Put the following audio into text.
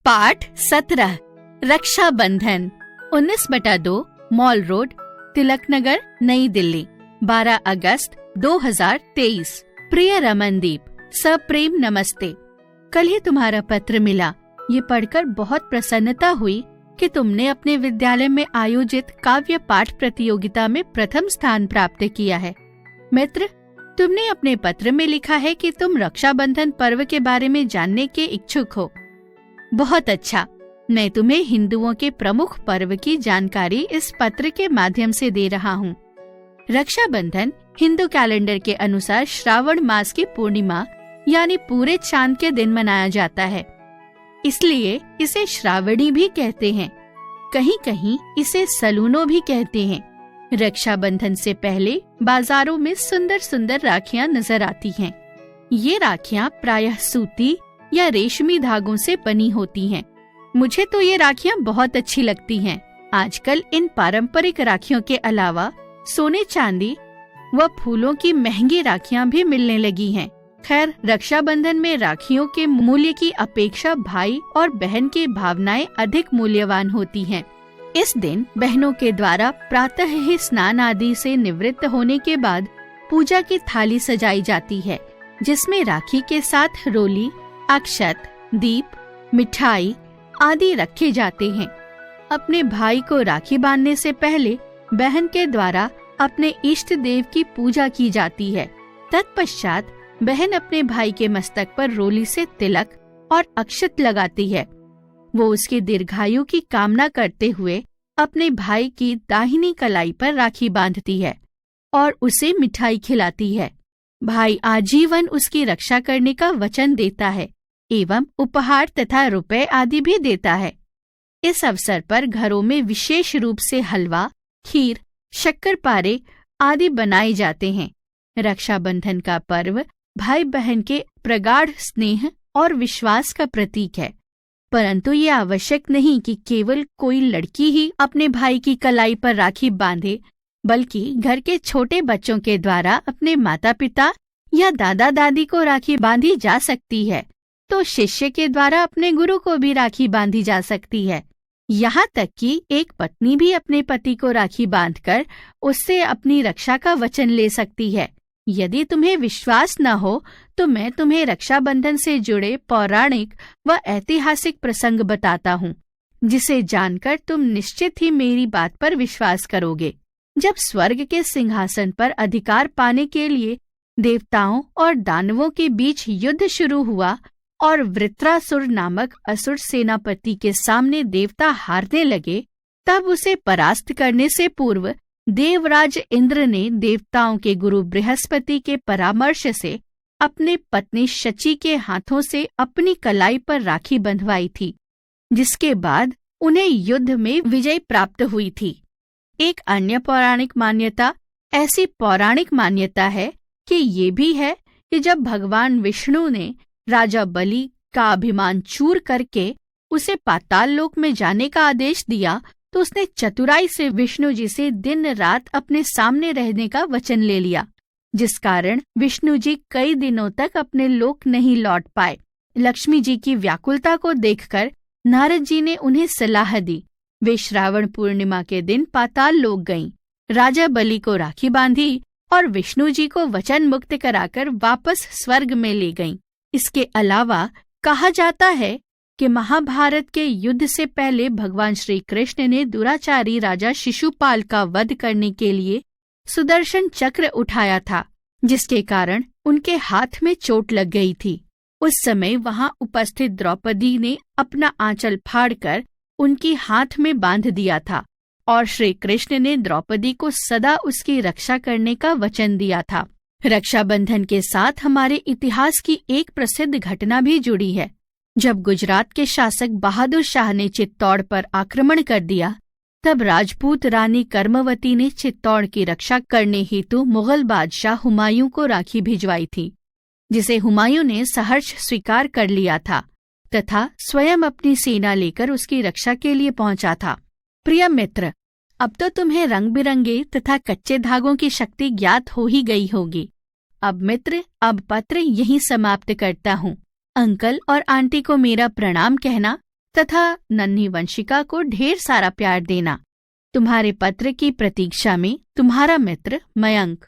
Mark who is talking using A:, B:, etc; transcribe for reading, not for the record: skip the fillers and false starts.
A: पाठ 17 Rakshabandhan 19/2 mall road, Tilak Nagar, नई दिल्ली, 12 अगस्त 2023। प्रिय रमनदीप, सप्रेम नमस्ते। कल ही तुम्हारा पत्र मिला। ये पढ़कर बहुत प्रसन्नता हुई कि तुमने अपने विद्यालय में आयोजित काव्य पाठ प्रतियोगिता में प्रथम स्थान प्राप्त किया है। मित्र, तुमने अपने पत्र में लिखा है कि तुम रक्षाबंधन पर्व के बारे में जानने के इच्छुक हो। बहुत अच्छा। मैं तुम्हें हिंदुओं के प्रमुख पर्व की जानकारी इस पत्र के माध्यम से दे रहा हूँ। रक्षाबंधन हिंदू कैलेंडर के अनुसार श्रावण मास की पूर्णिमा यानी पूरे चांद के दिन मनाया जाता है, इसलिए इसे श्रावणी भी कहते हैं। कहीं कहीं इसे सलूनो भी कहते हैं। रक्षाबंधन से पहले बाजारों में सुंदर सुंदर राखियां नजर आती हैं। ये राखियां प्रायः सूती या रेशमी धागों से बनी होती हैं। मुझे तो ये राखियां बहुत अच्छी लगती हैं। आजकल इन पारंपरिक राखियों के अलावा सोने चांदी व फूलों की महंगी राखियां भी मिलने लगी हैं। खैर, रक्षाबंधन में राखियों के मूल्य की अपेक्षा भाई और बहन की भावनाएं अधिक मूल्यवान होती हैं। इस दिन बहनों के द्वारा प्रातः ही स्नान आदि से निवृत्त होने के बाद पूजा की थाली सजाई जाती है, जिसमें राखी के साथ रोली, अक्षत, दीप, मिठाई आदि रखे जाते हैं। अपने भाई को राखी बांधने से पहले बहन के द्वारा अपने इष्ट देव की पूजा की जाती है। तत्पश्चात बहन अपने भाई के मस्तक पर रोली से तिलक और अक्षत लगाती है। वो उसके दीर्घायु की कामना करते हुए अपने भाई की दाहिनी कलाई पर राखी बांधती है और उसे मिठाई खिलाती है। भाई आजीवन उसकी रक्षा करने का वचन देता है एवं उपहार तथा रुपए आदि भी देता है। इस अवसर पर घरों में विशेष रूप से हलवा, खीर, शक्करपारे आदि बनाए जाते हैं। रक्षाबंधन का पर्व भाई बहन के प्रगाढ़ स्नेह और विश्वास का प्रतीक है, परंतु ये आवश्यक नहीं कि केवल कोई लड़की ही अपने भाई की कलाई पर राखी बांधे, बल्कि घर के छोटे बच्चों के द्वारा अपने माता पिता या दादा दादी को राखी बांधी जा सकती है, तो शिष्य के द्वारा अपने गुरु को भी राखी बांधी जा सकती है। यहाँ तक कि एक पत्नी भी अपने पति को राखी बांधकर उससे अपनी रक्षा का वचन ले सकती है। यदि तुम्हें विश्वास न हो तो मैं तुम्हें रक्षाबंधन से जुड़े पौराणिक व ऐतिहासिक प्रसंग बताता हूँ, जिसे जानकर तुम निश्चित ही मेरी बात पर विश्वास करोगे। जब स्वर्ग के सिंहासन पर अधिकार पाने के लिए देवताओं और दानवों के बीच युद्ध शुरू हुआ और वृत्रासुर नामक असुर सेनापति के सामने देवता हारने लगे, तब उसे परास्त करने से पूर्व देवराज इंद्र ने देवताओं के गुरु बृहस्पति के परामर्श से अपने पत्नी शची के हाथों से अपनी कलाई पर राखी बंधवाई थी, जिसके बाद उन्हें युद्ध में विजय प्राप्त हुई थी। एक अन्य ऐसी पौराणिक मान्यता है कि ये भी है कि जब भगवान विष्णु ने राजा बलि का अभिमान चूर करके उसे पाताल लोक में जाने का आदेश दिया, तो उसने चतुराई से विष्णु जी से दिन रात अपने सामने रहने का वचन ले लिया, जिस कारण विष्णु जी कई दिनों तक अपने लोक नहीं लौट पाए। लक्ष्मी जी की व्याकुलता को देखकर नारद जी ने उन्हें सलाह दी। वे श्रावण पूर्णिमा के दिन पाताल लोक गईं, राजा बलि को राखी बांधी और विष्णु जी को वचन मुक्त कराकर वापस स्वर्ग में ले गईं। इसके अलावा कहा जाता है कि महाभारत के युद्ध से पहले भगवान श्री कृष्ण ने दुराचारी राजा शिशुपाल का वध करने के लिए सुदर्शन चक्र उठाया था, जिसके कारण उनके हाथ में चोट लग गई थी। उस समय वहां उपस्थित द्रौपदी ने अपना आंचल फाड़कर उनकी हाथ में बांध दिया था और श्री कृष्ण ने द्रौपदी को सदा उसकी रक्षा करने का वचन दिया था। रक्षाबंधन के साथ हमारे इतिहास की एक प्रसिद्ध घटना भी जुड़ी है। जब गुजरात के शासक बहादुर शाह ने चित्तौड़ पर आक्रमण कर दिया, तब राजपूत रानी कर्मवती ने चित्तौड़ की रक्षा करने हेतु मुगल बादशाह हुमायूं को राखी भिजवाई थी, जिसे हुमायूं ने सहर्ष स्वीकार कर लिया था तथा स्वयं अपनी सेना लेकर उसकी रक्षा के लिए पहुंचा था। प्रिय मित्र, अब तो तुम्हें रंग बिरंगे तथा कच्चे धागों की शक्ति ज्ञात हो ही गई होगी। अब पत्र यहीं समाप्त करता हूँ। अंकल और आंटी को मेरा प्रणाम कहना तथा नन्ही वंशिका को ढेर सारा प्यार देना। तुम्हारे पत्र की प्रतीक्षा में तुम्हारा मित्र मयंक।